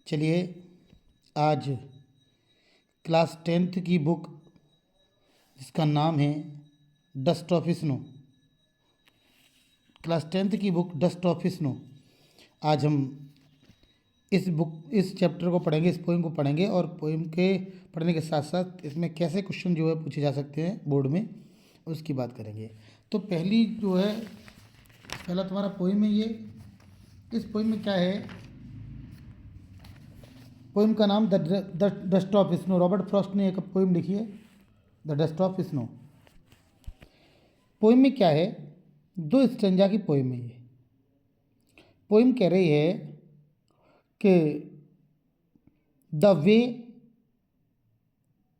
चलिए आज class 10th की बुक जिसका नाम है dust of snow, class 10th की बुक डस्ट ऑफ स्नो। आज हम इस चैप्टर को पढ़ेंगे, इस पोइम को पढ़ेंगे और पोइम के पढ़ने के साथ साथ इसमें कैसे क्वेश्चन जो है पूछे जा सकते हैं बोर्ड में, उसकी बात करेंगे। तो पहली जो है, पहला तुम्हारा पोइम है ये। इस पोइम में क्या है, पोइम का नाम the dust of snow. Robert Frost ने एक पोइम लिखी है, the dust of snow. Poem में क्या है, 2 स्टेंजा की पोइम है ये। पोइम कह रही है कि द वे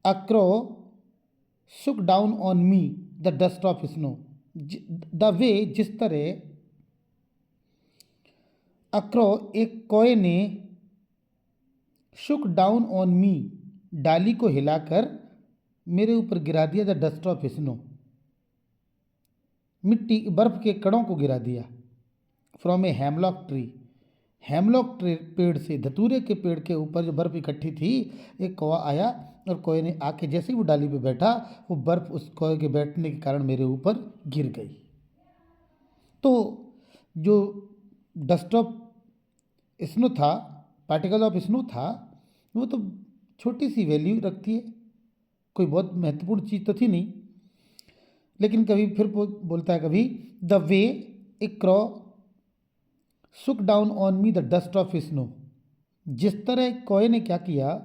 अ क्रो सुक down on me the dust of snow. The way, जिस तरह, अ क्रो, एक कौए ने, शुक डाउन ऑन मी, डाली को हिलाकर मेरे ऊपर गिरा दिया, द डस्ट ऑफ स्नो, मिट्टी बर्फ के कणों को गिरा दिया। From a hemlock tree, hemlock tree पेड़ से, धतूरे के पेड़ के ऊपर जो बर्फ इकट्ठी थी, एक कौवा आया और कौए ने आके जैसे ही वो डाली पे बैठा, वो बर्फ उस कौए के बैठने के कारण मेरे ऊपर गिर गई। तो जो डस्ट ऑफ स्नो था, पार्टिकल ऑफ स्नो था, वो तो छोटी सी वैल्यू रखती है, कोई बहुत महत्वपूर्ण चीज़ तो थी नहीं। लेकिन कभी फिर बोलता है कभी, द वे ए क्रॉ सुक down on me the dust of snow. जिस तरह कौए ने क्या किया,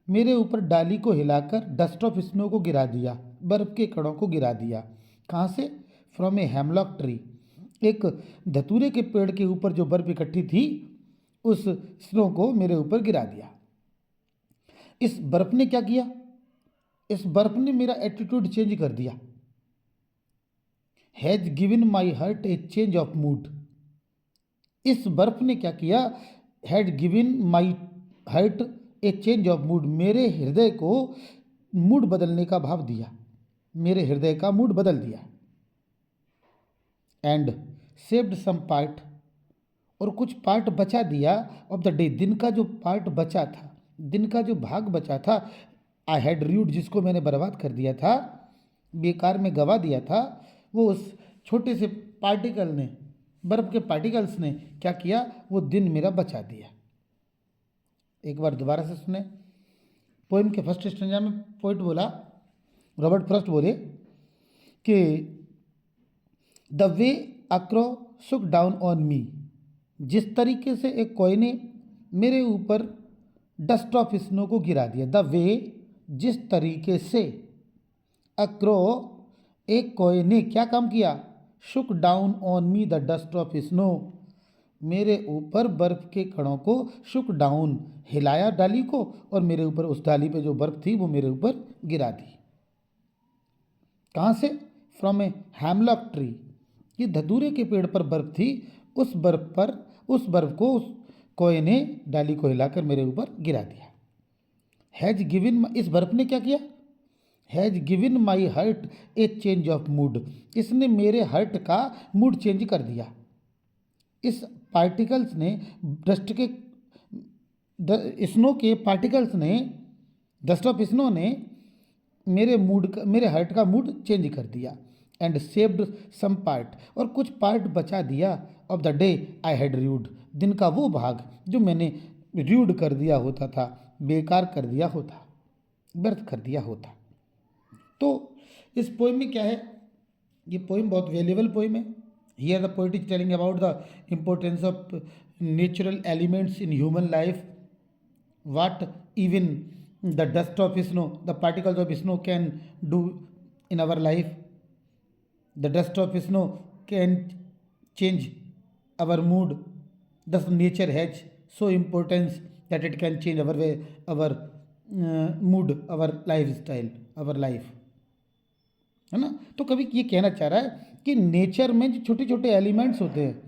मेरे ऊपर डाली को हिलाकर डस्ट ऑफ स्नो को गिरा दिया, बर्फ के कणों को गिरा दिया। कहाँ से? फ्रॉम ए हेमलॉक ट्री, एक धतूरे के पेड़ के ऊपर जो बर्फ इकट्ठी थी, उस स्नो को मेरे ऊपर गिरा दिया। इस बर्फ ने क्या किया? इस बर्फ ने मेरा एटीट्यूड चेंज कर दिया। Has given my hurt A change of mood. इस बर्फ ने क्या किया? Had given my hurt A change of mood, मेरे हृदय को मूड बदलने का भाव दिया, मेरे हृदय का मूड बदल दिया। एंड सेव्ड सम पार्ट, और कुछ पार्ट बचा दिया, ऑफ द डे, दिन का जो पार्ट बचा था, दिन का जो भाग बचा था, आई हैड रूड, जिसको मैंने बर्बाद कर दिया था, बेकार में गवा दिया था, वो उस छोटे से पार्टिकल ने, बर्फ के पार्टिकल्स ने क्या किया? वो दिन मेरा बचा दिया। एक बार दोबारा से सुने। पोइम के फर्स्ट स्टेंजा में पोइट बोला, रॉबर्ट फ्रॉस्ट बोले कि द वे अ क्रॉ सुक डाउन ऑन मी, जिस तरीके से एक कौए ने मेरे ऊपर डस्ट ऑफ स्नो को गिरा दिया। द वे, जिस तरीके से, अ क्रॉ, एक कौए ने क्या काम किया? शुक down on me the dust of snow, मेरे ऊपर बर्फ के कणों को, शुक डाउन, हिलाया डाली को, और मेरे ऊपर, उस डाली पे जो बर्फ थी वो मेरे ऊपर गिरा दी। कहाँ से? फ्रॉम ए हैमलॉक ट्री, ये धतूरे के पेड़ पर बर्फ थी, उस बर्फ को उस कौए ने डाली को हिलाकर मेरे ऊपर गिरा दिया। हैज गिवन, इस बर्फ ने क्या किया? Has given my hurt A change of mood, इसने मेरे हर्ट का मूड चेंज कर दिया। इस पार्टिकल्स ने, डस्ट के, स्नो के पार्टिकल्स ने, डस्ट ऑफ स्नो ने मेरे मूड का, मेरे हर्ट का मूड चेंज कर दिया। एंड सेव्ड सम पार्ट, और कुछ पार्ट बचा दिया, of the day I had rued, दिन का वो भाग जो मैंने रूड कर दिया होता था, बेकार कर दिया होता, व्यर्थ कर दिया होता। तो इस पोइम में क्या है? ये पोइम बहुत वैल्यूएबल पोइम है। Here the poet is telling about the importance of natural elements in human life, what even the dust of snow, the particles of snow can do in our life. The dust of snow can change our mood. Thus nature has so importance that it can change our way, our mood, our lifestyle, our life, है ना। तो कभी ये कहना चाह रहा है कि नेचर में जो छोटे छोटे एलिमेंट्स होते हैं,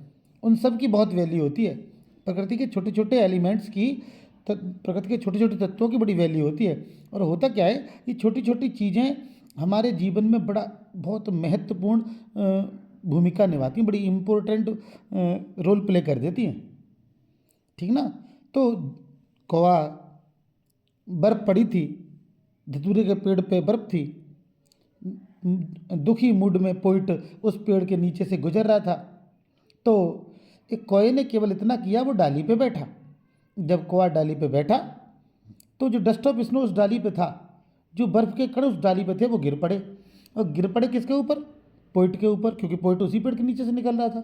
उन सब की बहुत वैल्यू होती है। प्रकृति के छोटे छोटे एलिमेंट्स की, प्रकृति के छोटे छोटे तत्वों की बड़ी वैल्यू होती है। और होता क्या है, ये छोटी छोटी चीज़ें हमारे जीवन में बहुत महत्वपूर्ण भूमिका निभाती हैं, बड़ी इम्पोर्टेंट रोल प्ले कर देती हैं, ठीक ना। तो कौवा, बर्फ़ पड़ी थी, धतूरे के पेड़ पे बर्फ़ थी, दुखी मूड में पोइट उस पेड़ के नीचे से गुजर रहा था। तो एक कौवे ने केवल इतना किया, वो डाली पे बैठा। जब कौवा डाली पे बैठा तो जो डस्ट ऑफ स्नो उस डाली पे था, जो बर्फ़ के कण उस डाली पे थे, वो गिर पड़े। और गिर पड़े किसके ऊपर? पोइट के ऊपर, क्योंकि पोइट उसी पेड़ के नीचे से निकल रहा था।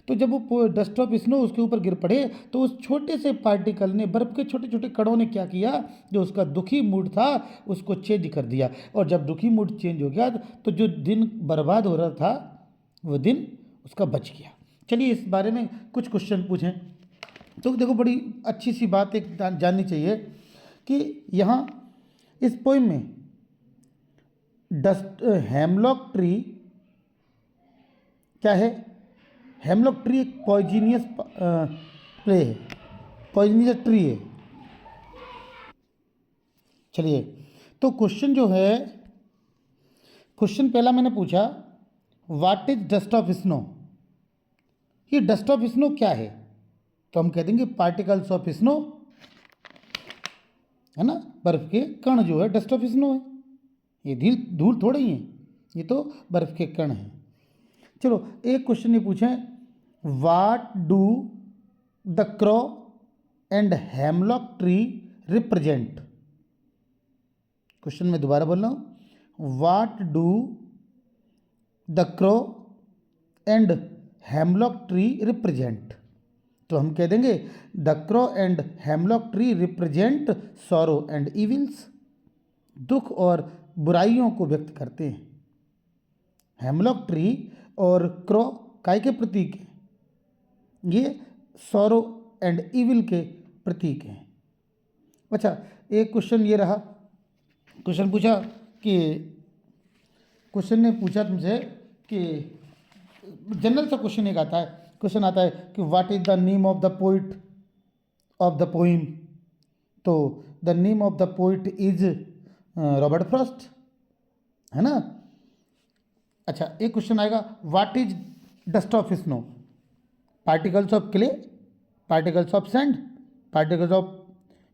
तो जब वो डस्ट ऑफ स्नो उसके ऊपर गिर पड़े तो उस छोटे से पार्टिकल ने, बर्फ़ के छोटे छोटे कणों ने क्या किया, जो उसका दुखी मूड था उसको चेंज कर दिया। और जब दुखी मूड चेंज हो गया तो जो दिन बर्बाद हो रहा था वो दिन उसका बच गया। चलिए इस बारे में कुछ क्वेश्चन पूछें। तो देखो, बड़ी अच्छी सी बात एक जाननी चाहिए कि यहाँ इस पोइम में डस्ट हेमलॉक ट्री क्या है? हेमलॉक ट्री एक पॉइजनियस प्ले है, पॉइजनियस ट्री है। चलिए, तो क्वेश्चन जो है, क्वेश्चन पहला मैंने पूछा, what is dust of snow? ये डस्ट ऑफ स्नो क्या है? तो हम कह देंगे पार्टिकल्स ऑफ स्नो, है ना, बर्फ के कण जो है डस्ट ऑफ स्नो है। ये धूल थोड़े ही है, ये तो बर्फ के कण हैं। चलो एक क्वेश्चन ये पूछें, what do the crow and hemlock tree represent? Question मैं दोबारा बोल रहा हूँ, what do the crow and hemlock tree represent? तो हम कह देंगे the crow and hemlock tree represent sorrow and evils, दुख और बुराइयों को व्यक्त करते हैं। हेमलॉक ट्री और क्रो काय के प्रतीक हैं? ये सॉरो एंड इविल के प्रतीक हैं। अच्छा, एक क्वेश्चन ये रहा, क्वेश्चन पूछा कि, क्वेश्चन ने पूछा तुमसे कि जनरल सा क्वेश्चन एक आता है, क्वेश्चन आता है कि what is the name of the poet of the poem? तो the name of the poet is Robert Frost, है ना। अच्छा, एक क्वेश्चन आएगा, what is dust of snow? Particles of clay, particles of sand, particles of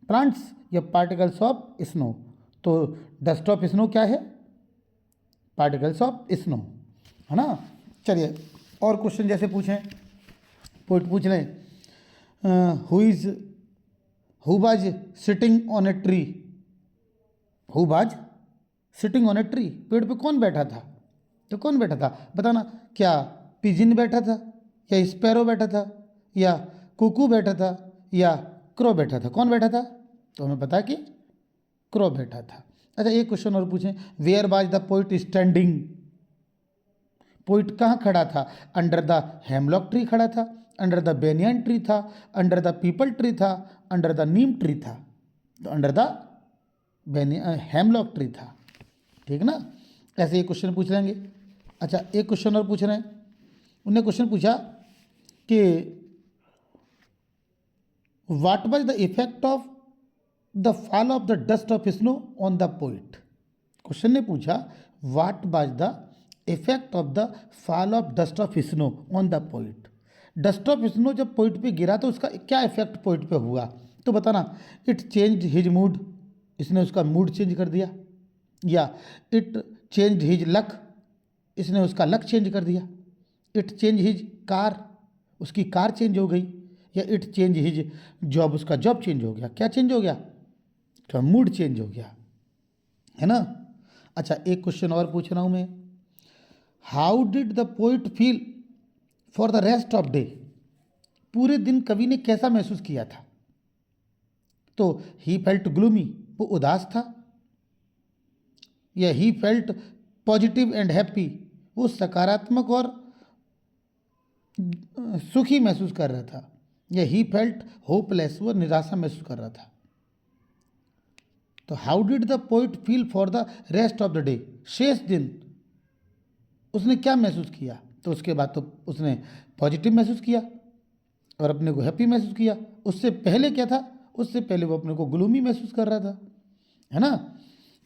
plants या particles of snow? तो dust of snow क्या है? पार्टिकल्स ऑफ स्नो, है ना। चलिए और क्वेश्चन जैसे पूछें, पोइट पूछ लें, who was sitting on a tree? Who was sitting on a tree? पेड़ पे कौन बैठा था? तो कौन बैठा था बताना। क्या पिजिन बैठा था, या स्पैरो बैठा था, या कुकू बैठा था, या क्रो बैठा था? कौन बैठा था? तो हमें पता है कि क्रो बैठा था। अच्छा, एक क्वेश्चन और पूछें, where was the poet standing? Poet कहाँ खड़ा था? अंडर द हेमलॉक ट्री खड़ा था, अंडर द बेनियन ट्री था, अंडर द पीपल ट्री था, अंडर द नीम ट्री था? तो अंडर द हेमलॉक ट्री था, ठीक ना। ऐसे एक क्वेश्चन पूछ लेंगे। अच्छा, एक क्वेश्चन और पूछ रहे हैं, उन्होंने क्वेश्चन पूछा कि what was the effect of the fall of the dust of snow on the poet? Question ने पूछा what was the effect of the fall of dust of snow on the poet? Dust of snow जब poet पे गिरा तो उसका क्या effect poet पे हुआ? तो बताना। इट चेंज हिज मूड, इसने उसका मूड चेंज कर दिया, या इट चेंज हिज लक, इसने उसका लक चेंज कर दिया, इट चेंज हिज कार, उसकी कार चेंज हो गई, या इट चेंज हिज जॉब, उसका जॉब चेंज हो गया। क्या चेंज हो गया? तो मूड चेंज हो गया, है ना। अच्छा, एक क्वेश्चन और पूछ रहा हूँ मैं, how did the poet feel for the rest of day? पूरे दिन कवि ने कैसा महसूस किया था? तो ही फेल्ट ग्लूमी, वो उदास था, या he felt positive and happy, वो सकारात्मक और सुखी महसूस कर रहा था, या ही फेल्ट होपलेस, वो निराशा महसूस कर रहा था? तो how did the poet feel for the rest of the day? शेष दिन उसने क्या महसूस किया? तो उसके बाद तो उसने पॉजिटिव महसूस किया और अपने को हैप्पी महसूस किया। उससे पहले क्या था? उससे पहले वो अपने को ग्लूमी महसूस कर रहा था, है ना।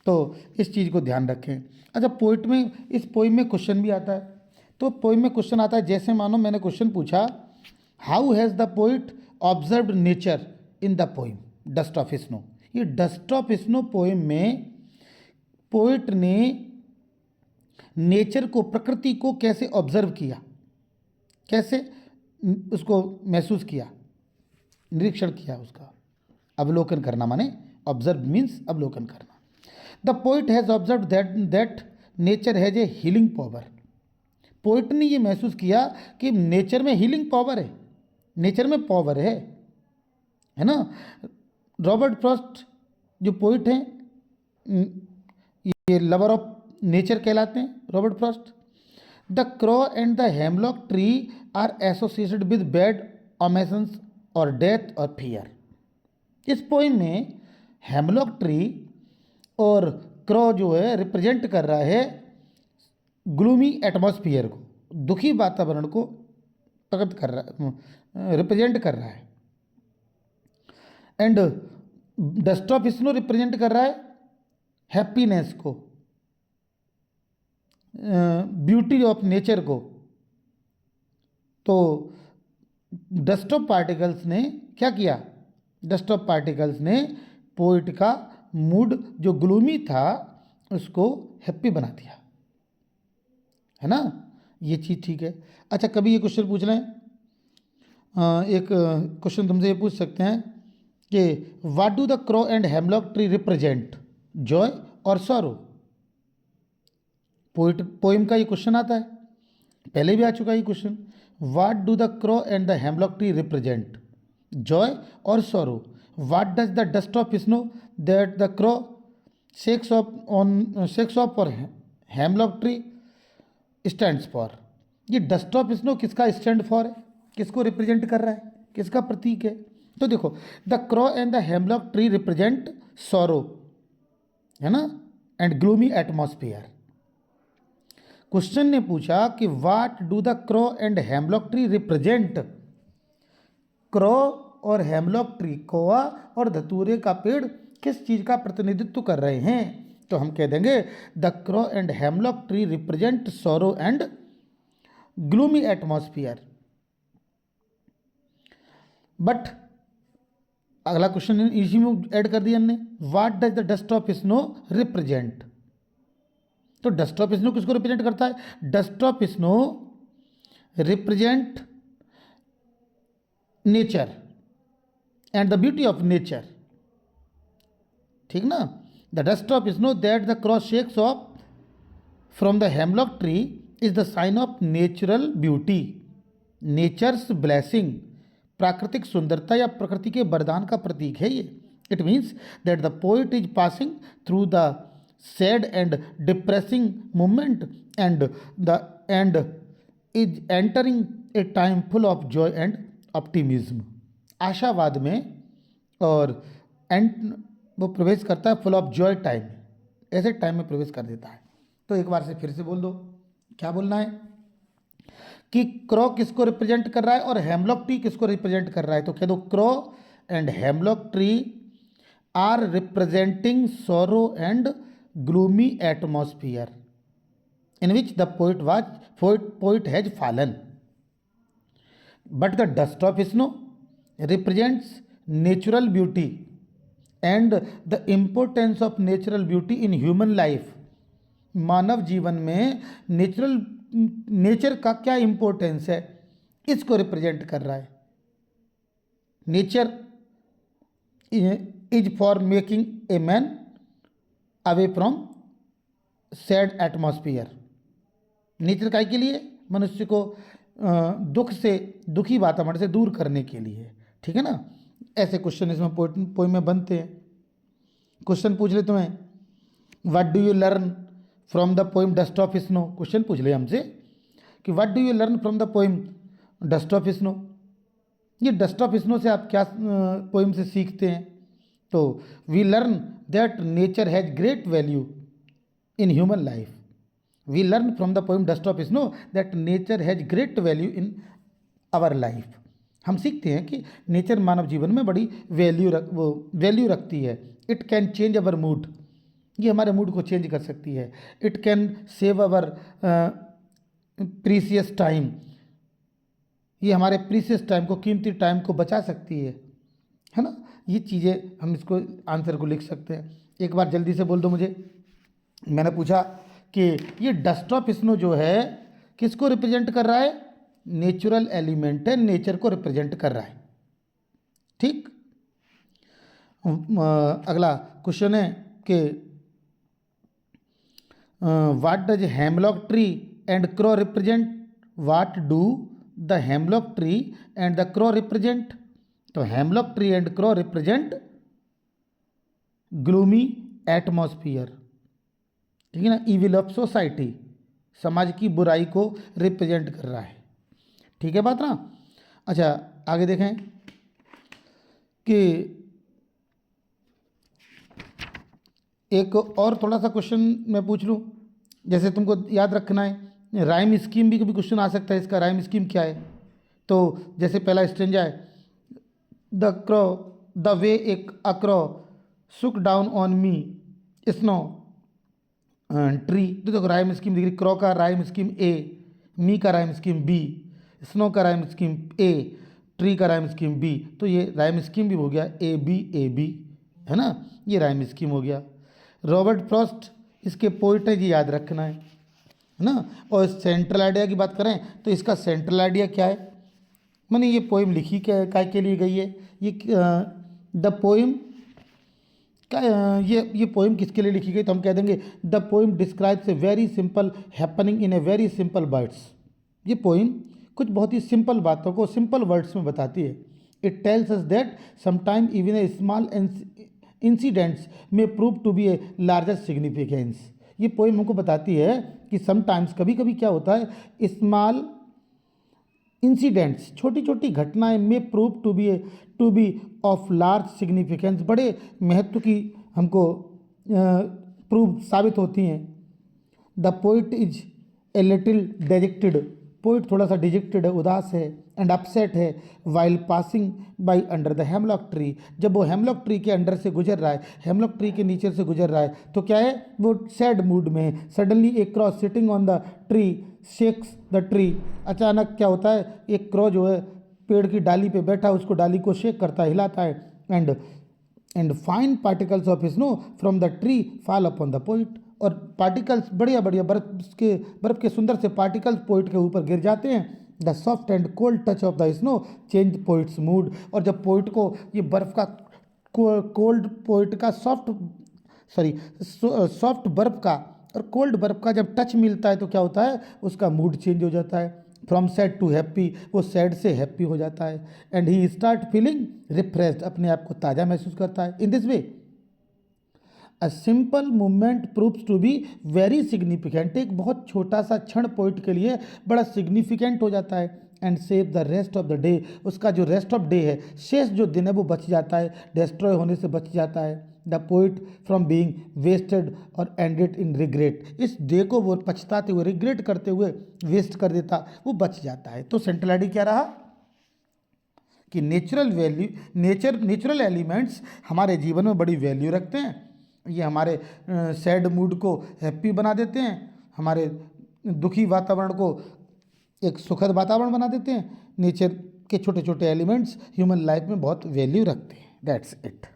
तो इस चीज़ को ध्यान रखें। अच्छा, पोइट में, इस पोइम में क्वेश्चन भी आता है। तो पोइम में क्वेश्चन आता है, जैसे मानो मैंने क्वेश्चन पूछा, how has the poet observed nature in the poem? Dust of snow. ये डस्ट ऑफ स्नो पोएम में पोइट ने नेचर को, प्रकृति को कैसे ऑब्जर्व किया, कैसे उसको महसूस किया, निरीक्षण किया, उसका अवलोकन करना, माने ऑब्जर्व मीन्स अवलोकन करना। The poet has observe that nature has a healing power. Poet ने ये महसूस किया कि नेचर में हीलिंग पावर है, नेचर में पावर है ना। रॉबर्ट फ्रॉस्ट जो पोइट हैं, ये लवर ऑफ नेचर कहलाते हैं, Robert Frost. The crow and the hemlock tree are associated with bad omens और डेथ और फियर। इस पोइम में हेमलॉक ट्री और क्रो जो है रिप्रेजेंट कर रहा है ग्लूमी एटमॉस्फियर को, दुखी वातावरण को प्रकट कर रहा, रिप्रेजेंट कर रहा है। And dust of snow represent कर रहा है हैप्पीनेस को, ब्यूटी ऑफ नेचर को। तो डस्ट ऑफ पार्टिकल्स ने क्या किया, डस्ट ऑफ पार्टिकल्स ने पोइट का मूड जो ग्लूमी था उसको हैप्पी बना दिया, है ना। ये चीज़ ठीक है। अच्छा, कभी ये क्वेश्चन पूछ लें, एक क्वेश्चन तुमसे ये पूछ सकते हैं कि what do the crow and hemlock tree represent, joy और सॉरो। पोइम का ये क्वेश्चन आता है, पहले भी आ चुका है ये question. What do the crow and the hemlock tree represent, joy और sorrow. What does the dust of snow that the crow shakes off और हेमलॉक ट्री स्टैंड्स फॉर। ये डस्ट ऑफ स्नो किसका स्टैंड फॉर है, किसको represent कर रहा है, किसका प्रतीक है। तो देखो, the crow and the hemlock tree represent sorrow, है ना, एंड ग्लूमी एटमॉस्फियर। क्वेश्चन ने पूछा कि what do the crow and hemlock tree represent. Crow और हेमलॉक ट्री, कोआ और धतूरे का पेड़ किस चीज़ का प्रतिनिधित्व कर रहे हैं। तो हम कह देंगे the crow and hemlock tree represent sorrow and gloomy atmosphere. But अगला क्वेश्चन इसी में ऐड कर दिया हमने, what does the dust of snow represent. तो डस्ट ऑफ स्नो किसको रिप्रेजेंट करता है, dust of snow represent nature and the beauty of nature, ठीक ना। The dust of snow that the crow shakes off from the hemlock tree is the sign of natural beauty, natures blessing, प्राकृतिक सुंदरता या प्रकृति के वरदान का प्रतीक है ये। It means that the poet is passing through the sad and depressing moment and is entering A time full of Joy and optimism. आशावाद में और वो प्रवेश करता है फुल ऑफ जॉय टाइम, ऐसे टाइम में प्रवेश कर देता है। तो एक बार से फिर से बोल दो, क्या बोलना है कि क्रो किसको रिप्रेजेंट कर रहा है और हेमलॉक ट्री किसको रिप्रेजेंट कर रहा है। तो कह दो crow and hemlock tree are representing sorrow and gloomy atmosphere in which the poet has fallen. But the dust of snow represents natural beauty and the importance of natural beauty in human life. मानव जीवन में nature का क्या importance है, इसको represent कर रहा है। Nature is for making a man away from sad atmosphere. Nature काय के लिए, मनुष्य को दुखी वातावरण से दूर करने के लिए, ठीक है ना। ऐसे क्वेश्चन इसमें पोइम में बनते हैं। क्वेश्चन पूछ ले तुम्हें, what do you learn from the poem dust of snow. Question पूछ ले हमसे कि what do you learn from the poem dust of snow. ये डस्ट ऑफ स्नो से आप क्या पोइम से सीखते हैं। तो we learn that nature has great value in human life. We learn from the poem Dust of Snow that nature has great value in our life. हम सीखते हैं कि नेचर मानव जीवन में बड़ी वैल्यू रखती है। It can change our mood, ये हमारे मूड को चेंज कर सकती है। It can save our precious time, ये हमारे प्रीसियस टाइम को, कीमती टाइम को बचा सकती है ना। ये चीज़ें हम इसको आंसर को लिख सकते हैं। एक बार जल्दी से बोल दो मुझे। मैंने पूछा कि ये डस्ट ऑफ स्नो जो है किसको रिप्रेजेंट कर रहा है? नेचुरल एलिमेंट है, नेचर को रिप्रेजेंट कर रहा है। ठीक। अगला क्वेश्चन है कि what does hemlock tree and crow represent? What do the hemlock tree and the crow represent? तो hemlock tree and crow represent gloomy atmosphere, ठीक है ना, इविल ऑफ सोसाइटी, समाज की बुराई को रिप्रेजेंट कर रहा है। ठीक है बात ना। अच्छा आगे देखें कि एक और थोड़ा सा क्वेश्चन मैं पूछ लूँ, जैसे तुमको याद रखना है राइम स्कीम भी कभी क्वेश्चन आ सकता है, इसका राइम स्कीम क्या है। तो जैसे पहला स्टेंजा है, द क्रो द वे एक अक्रो सुक down on me snow tree. तो देखो राइम स्कीम दिख रही, क्रो का राइम स्कीम ए, मी का राइम स्कीम बी, स्नो का राइम स्कीम ए, ट्री का राइम स्कीम बी। तो ये राइम स्कीम भी हो गया ए बी, है ना, ये राइम स्कीम हो गया। रॉबर्ट फ्रॉस्ट इसके पोइट है जी, याद रखना है ना। और सेंट्रल आइडिया की बात करें तो इसका सेंट्रल आइडिया क्या है, मैंने ये पोइम लिखी क्या काय के लिए गई है, ये द पोइम का ये पोइम किसके लिए लिखी गई? तो हम कह देंगे the poem describes a very simple happening in a very simple words. ये पोइम कुछ बहुत ही सिंपल बातों को सिंपल वर्ड्स में बताती है। It tells us that sometime even a small incidents में prove to be a larger significance. ये पोइम हमको बताती है कि समटाइम्स कभी कभी क्या होता है, स्मॉल इंसिडेंट्स छोटी छोटी घटनाएं में prove to be of large significance, बड़े महत्व की हमको प्रूव साबित होती हैं। The poet is a little dejected, poet थोड़ा सा डिजेक्टेड है, उदास है, एंड अपसेट है while passing by under the hemlock tree. जब वो हेमलॉक ट्री के अंडर से गुजर रहा है, हेमलॉक ट्री के नीचे से गुजर रहा है, तो क्या है, वो सैड मूड में है। सडनली एक cross sitting on the tree shakes the tree. अचानक क्या होता है, एक क्रॉ जो है पेड़ की डाली पे बैठा, उसको डाली को शेक करता है, हिलाता है, and fine particles of snow from the tree fall upon the poet. और पार्टिकल्स बढ़िया बढ़िया बर्फ के सुंदर से पार्टिकल्स पोइट के ऊपर गिर जाते हैं। The soft and cold touch of the snow change poets mood. और जब पोइट को ये बर्फ का कोल्ड पोइट का सॉफ्ट बर्फ का और कोल्ड बर्फ का जब टच मिलता है तो क्या होता है, उसका मूड चेंज हो जाता है। फ्रॉम सैड टू हैप्पी, वो सैड से हैप्पी हो जाता है। And he start feeling refreshed, अपने आप को ताज़ा महसूस करता है। In this way a simple movement proves to be very significant. एक बहुत छोटा सा क्षण पोइट के लिए बड़ा सिग्निफिकेंट हो जाता है। And save the rest of the day, उसका जो रेस्ट ऑफ डे है, शेष जो दिन है वो बच जाता है, डिस्ट्रॉय होने से बच जाता है। The poet from being wasted और एंडेड इन रिग्रेट, इस डे को वो पछताते हुए, रिग्रेट करते हुए वेस्ट कर देता, वो बच जाता है। तो सेंट्रल आइडिया क्या रहा कि नेचुरल एलिमेंट्स हमारे जीवन में बड़ी वैल्यू रखते हैं। ये हमारे सैड मूड को हैप्पी बना देते हैं, हमारे दुखी वातावरण को एक सुखद वातावरण बना देते हैं। नेचर के छोटे छोटे एलिमेंट्स ह्यूमन लाइफ में बहुत वैल्यू रखते हैं। That's it.